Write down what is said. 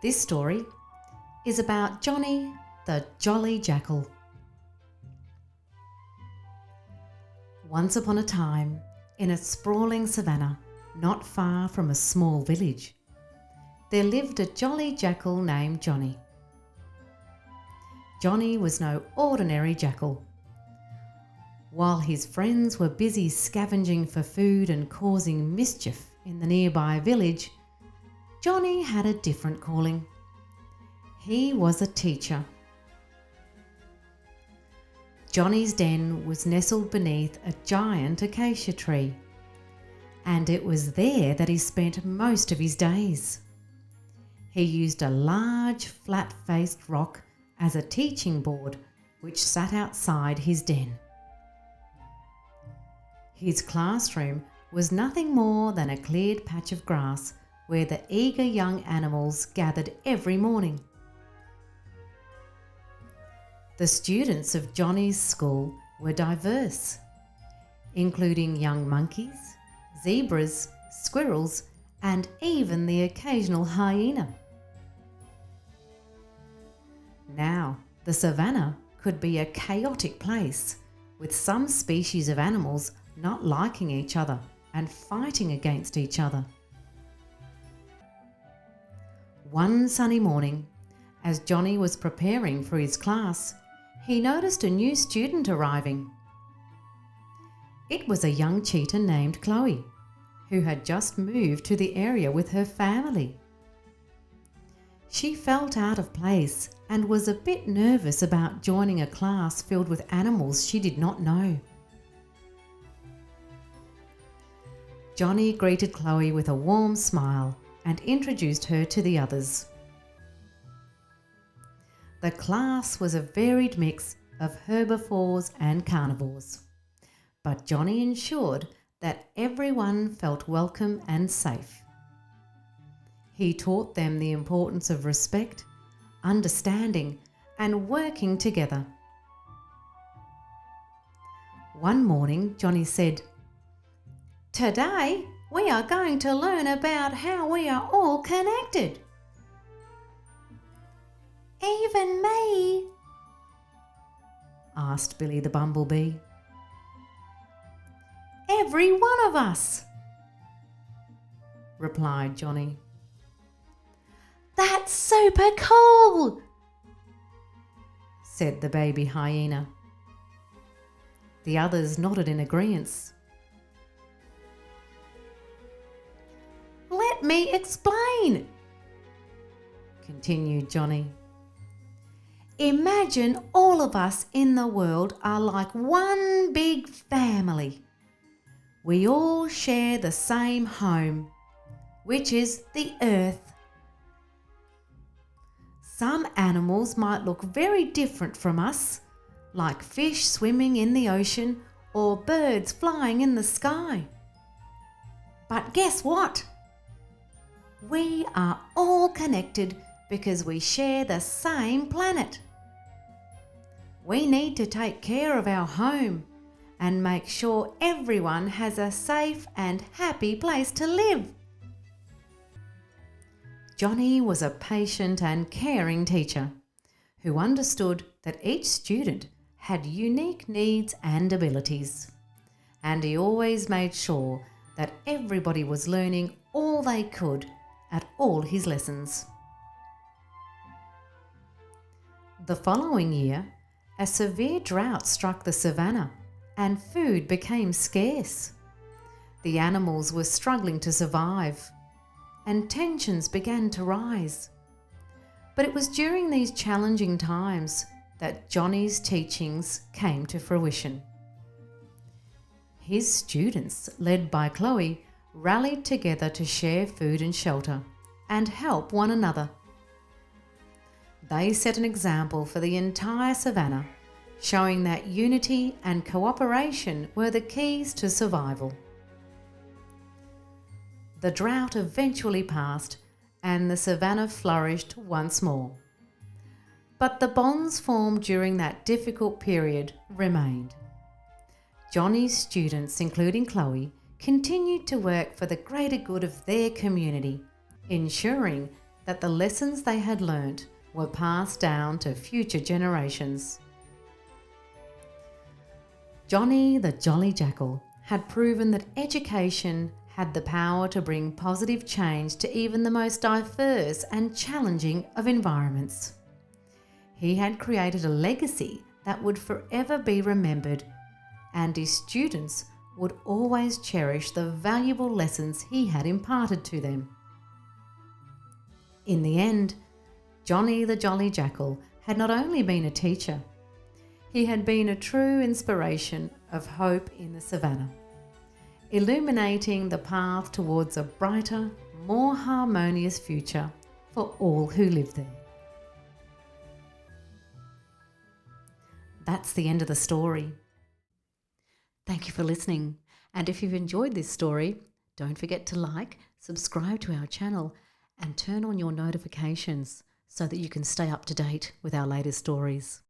This story is about Johnny the Jolly Jackal. Once upon a time, in a sprawling savannah not far from a small village, there lived a jolly jackal named Johnny. Johnny was no ordinary jackal. While his friends were busy scavenging for food and causing mischief in the nearby village, Johnny had a different calling. He was a teacher. Johnny's den was nestled beneath a giant acacia tree, and it was there that he spent most of his days. He used a large flat-faced rock as a teaching board which sat outside his den. His classroom was nothing more than a cleared patch of grass where the eager young animals gathered every morning. The students of Johnny's school were diverse, including young monkeys, zebras, squirrels, and even the occasional hyena. Now, the savannah could be a chaotic place, with some species of animals not liking each other and fighting against each other. One sunny morning, as Johnny was preparing for his class, he noticed a new student arriving. It was a young cheetah named Chloe, who had just moved to the area with her family. She felt out of place and was a bit nervous about joining a class filled with animals she did not know. Johnny greeted Chloe with a warm smile and introduced her to the others. The class was a varied mix of herbivores and carnivores, but Johnny ensured that everyone felt welcome and safe. He taught them the importance of respect, understanding, and working together. One morning, Johnny said, "Today, we are going to learn about how we are all connected." "Even me?" asked Billy the bumblebee. "Every one of us," replied Johnny. "That's super cool," said the baby hyena. The others nodded in agreement. "Let me explain," continued Johnny. "Imagine all of us in the world are like one big family. We all share the same home, which is the earth. Some animals might look very different from us, like fish swimming in the ocean or birds flying in the sky. But guess what? We are all connected because we share the same planet. We need to take care of our home and make sure everyone has a safe and happy place to live." Johnny was a patient and caring teacher who understood that each student had unique needs and abilities, and he always made sure that everybody was learning all they could at all his lessons. The following year, a severe drought struck the savannah and food became scarce. The animals were struggling to survive, and tensions began to rise. But it was during these challenging times that Johnny's teachings came to fruition. His students, led by Chloe, rallied together to share food and shelter and help one another. They set an example for the entire savannah, showing that unity and cooperation were the keys to survival. The drought eventually passed and the savannah flourished once more. But the bonds formed during that difficult period remained. Johnny's students, including Chloe, continued to work for the greater good of their community, ensuring that the lessons they had learnt were passed down to future generations. Johnny the Jolly Jackal had proven that education had the power to bring positive change to even the most diverse and challenging of environments. He had created a legacy that would forever be remembered, and his students would always cherish the valuable lessons he had imparted to them. In the end, Johnny the Jolly Jackal had not only been a teacher, he had been a true inspiration of hope in the savannah, illuminating the path towards a brighter, more harmonious future for all who live there. That's the end of the story. Thank you for listening, and if you've enjoyed this story, don't forget to like, subscribe to our channel and turn on your notifications so that you can stay up to date with our latest stories.